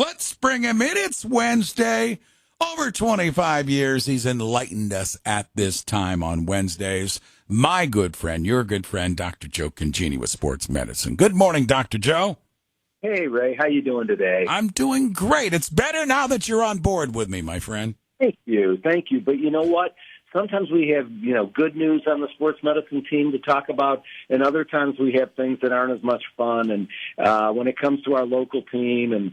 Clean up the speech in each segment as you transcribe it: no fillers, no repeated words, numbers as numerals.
Let's bring him in. It's Wednesday. Over 25 years, he's enlightened us at this time on Wednesdays. My good friend, your good friend, Dr. Joe Congini with Sports Medicine. Good morning, Dr. Joe. Hey, Ray. How you doing today? I'm doing great. It's better now that you're on board with me, my friend. Thank you. But you know what? Sometimes we have, good news on the sports medicine team to talk about, and other times we have things that aren't as much fun. And when it comes to our local team and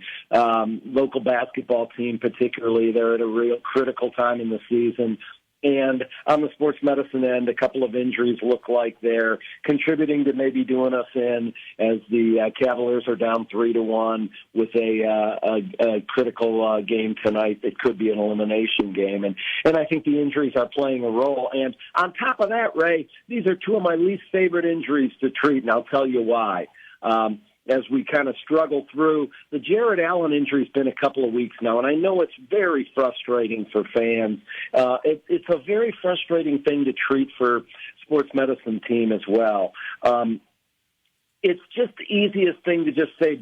local basketball team particularly, they're at a real critical time in the season. And on the sports medicine end, a couple of injuries look like they're contributing to maybe doing us in, as the Cavaliers are down 3-1 with a critical game tonight that could be an elimination game. And I think the injuries are playing a role. And on top of that, Ray, these are two of my least favorite injuries to treat, and I'll tell you why. As we kind of struggle through. The Jared Allen injury's been a couple of weeks now, and I know it's very frustrating for fans. It's a very frustrating thing to treat for sports medicine team as well. It's just the easiest thing to just say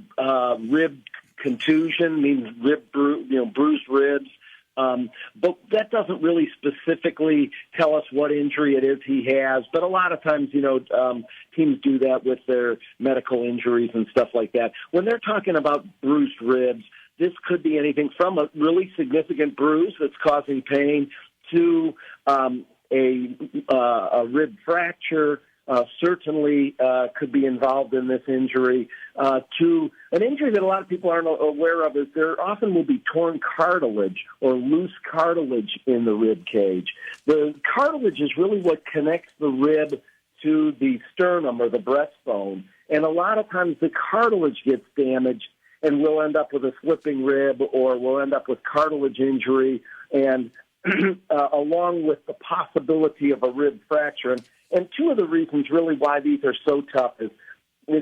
rib contusion, means bruised ribs. But that doesn't really specifically tell us what injury it is he has. But a lot of times, teams do that with their medical injuries and stuff like that. When they're talking about bruised ribs, this could be anything from a really significant bruise that's causing pain to a rib fracture. Certainly could be involved in this injury, to an injury that a lot of people aren't aware of is there often will be torn cartilage or loose cartilage in the rib cage. The cartilage is really what connects the rib to the sternum or the breastbone, and a lot of times the cartilage gets damaged and we'll end up with a slipping rib or we'll end up with cartilage injury, and along with the possibility of a rib fracture. And two of the reasons really why these are so tough is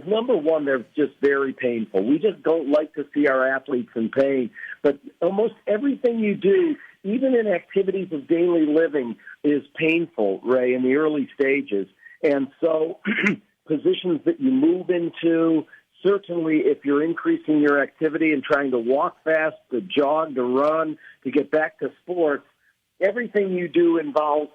number one, they're just very painful. We just don't like to see our athletes in pain. But almost everything you do, even in activities of daily living, is painful, Ray, in the early stages. And so positions that you move into, certainly if you're increasing your activity and trying to walk fast, to jog, to run, to get back to sports, everything you do involves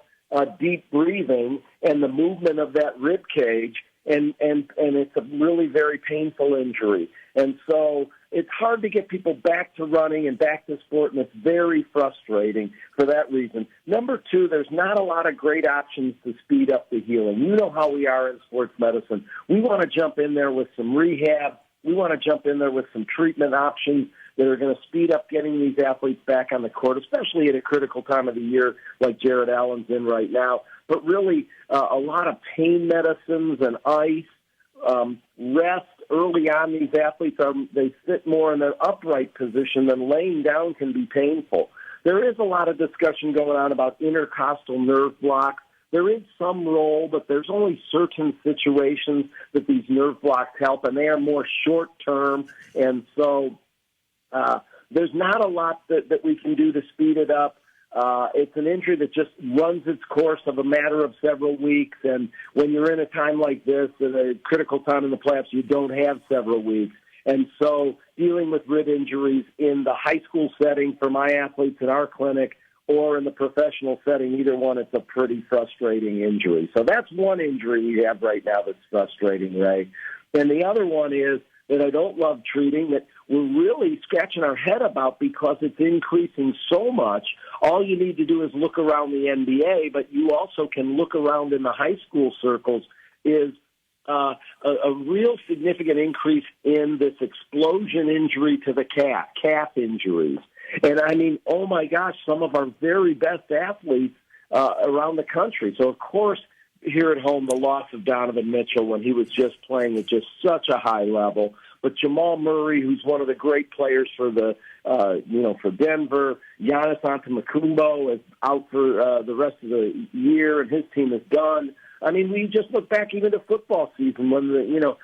deep breathing and the movement of that rib cage, and it's a really very painful injury. And so it's hard to get people back to running and back to sport, and it's very frustrating for that reason. Number two, there's not a lot of great options to speed up the healing. You know how we are in sports medicine. We want to jump in there with some rehab. We want to jump in there with some treatment options that are going to speed up getting these athletes back on the court, especially at a critical time of the year like Jared Allen's in right now. But really, a lot of pain medicines and ice, rest early on. These athletes, they sit more in an upright position, than laying down can be painful. There is a lot of discussion going on about intercostal nerve blocks. There is some role, but there's only certain situations that these nerve blocks help, and they are more short-term. And so there's not a lot that we can do to speed it up. It's an injury that just runs its course of a matter of several weeks, and when you're in a time like this, at a critical time in the playoffs, you don't have several weeks. And so dealing with rib injuries in the high school setting for my athletes in our clinic or in the professional setting, either one, it's a pretty frustrating injury. So that's one injury we have right now that's frustrating, Ray. And the other one is that I don't love treating, that we're really scratching our head about because it's increasing so much. All you need to do is look around the NBA, but you also can look around in the high school circles, is a real significant increase in this explosion injury to the calf injuries. And I mean, oh my gosh, some of our very best athletes around the country. So, of course, here at home, the loss of Donovan Mitchell when he was just playing at just such a high level. But Jamal Murray, who's one of the great players for the, for Denver, Giannis Antetokounmpo is out for the rest of the year, and his team is done. I mean, we just look back even to football season when the,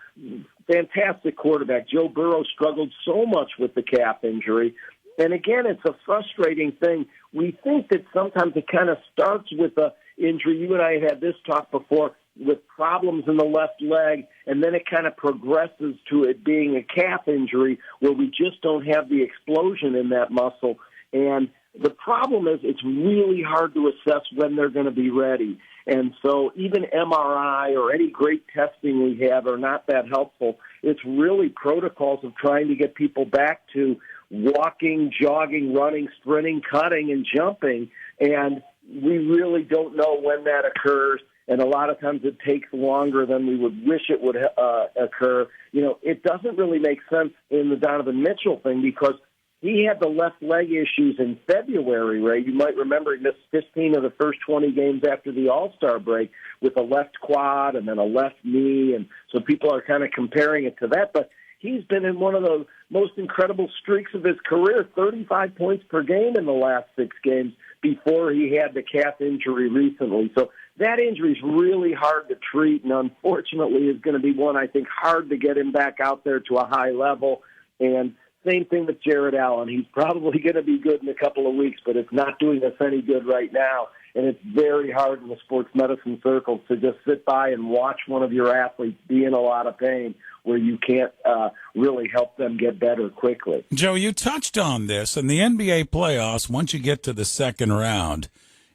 fantastic quarterback Joe Burrow struggled so much with the calf injury. And again, it's a frustrating thing. We think that sometimes it kind of starts with a injury. You and I had this talk before. with problems in the left leg, and then it kind of progresses to it being a calf injury where we just don't have the explosion in that muscle. And the problem is it's really hard to assess when they're going to be ready. And so even MRI or any great testing we have are not that helpful. It's really protocols of trying to get people back to walking, jogging, running, sprinting, cutting, and jumping. And we really don't know when that occurs. And a lot of times it takes longer than we would wish it would occur. You know, it doesn't really make sense in the Donovan Mitchell thing because he had the left leg issues in February, Ray. You might remember he missed 15 of the first 20 games after the All-Star break with a left quad and then a left knee. And so people are kind of comparing it to that. But he's been in one of the most incredible streaks of his career, 35 points per game in the last 6 games before he had the calf injury recently. So that injury is really hard to treat and unfortunately is going to be one, I think, hard to get him back out there to a high level. And same thing with Jared Allen. He's probably going to be good in a couple of weeks, but it's not doing us any good right now. And it's very hard in the sports medicine circles to just sit by and watch one of your athletes be in a lot of pain where you can't really help them get better quickly. Joe, you touched on this. In the NBA playoffs, once you get to the second round,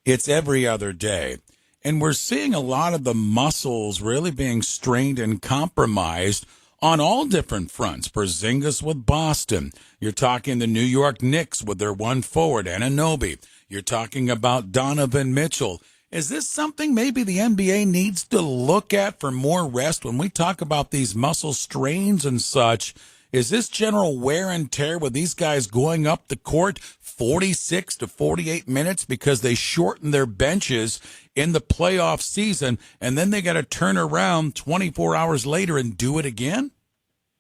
it's every other day. And we're seeing a lot of the muscles really being strained and compromised on all different fronts. Porzingis with Boston. You're talking the New York Knicks with their one forward, Anunoby. You're talking about Donovan Mitchell. Is this something maybe the NBA needs to look at for more rest when we talk about these muscle strains and such? Is this general wear and tear with these guys going up the court 46 to 48 minutes because they shorten their benches in the playoff season and then they got to turn around 24 hours later and do it again?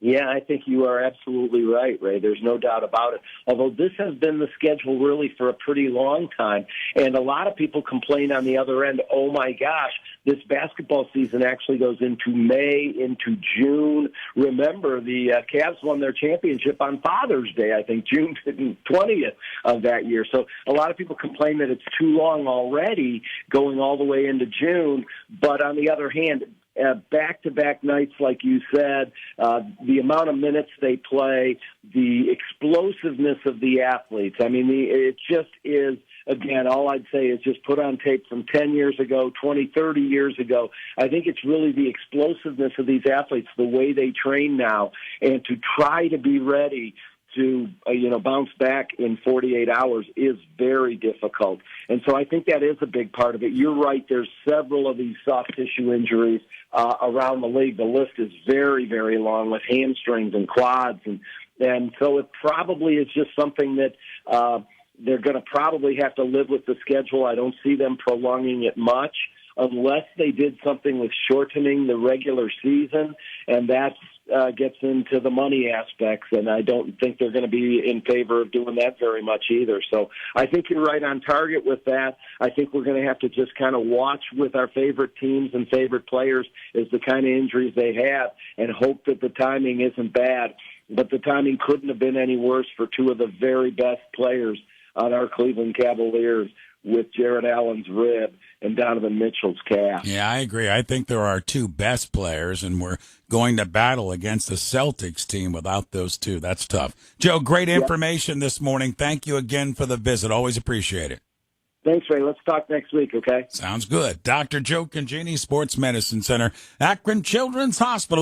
Yeah, I think you are absolutely right, Ray. There's no doubt about it. Although this has been the schedule really for a pretty long time. And a lot of people complain on the other end, oh my gosh, this basketball season actually goes into May, into June. Remember, the Cavs won their championship on Father's Day, I think, June 20th of that year. So a lot of people complain that it's too long already going all the way into June. But on the other hand, back-to-back nights, like you said, the amount of minutes they play, the explosiveness of the athletes. I mean, it just is, again, all I'd say is just put on tape from 10 years ago, 20, 30 years ago. I think it's really the explosiveness of these athletes, the way they train now, and to try to be ready to bounce back in 48 hours is very difficult. And so I think that is a big part of it. You're right. There's several of these soft tissue injuries around the league. The list is very, very long with hamstrings and quads. And so it probably is just something that they're going to probably have to live with the schedule. I don't see them prolonging it much unless they did something with shortening the regular season, and that's gets into the money aspects, and I don't think they're going to be in favor of doing that very much either. So I think you're right on target with that. I think we're going to have to just kind of watch with our favorite teams and favorite players as the kind of injuries they have and hope that the timing isn't bad. But the timing couldn't have been any worse for two of the very best players on our Cleveland Cavaliers, with Jared Allen's rib and Donovan Mitchell's calf. Yeah, I agree. I think there are two best players, and we're going to battle against the Celtics team without those two. That's tough. Joe, great information this morning. Thank you again for the visit. Always appreciate it. Thanks, Ray. Let's talk next week, okay? Sounds good. Dr. Joe Congini, Sports Medicine Center, Akron Children's Hospital.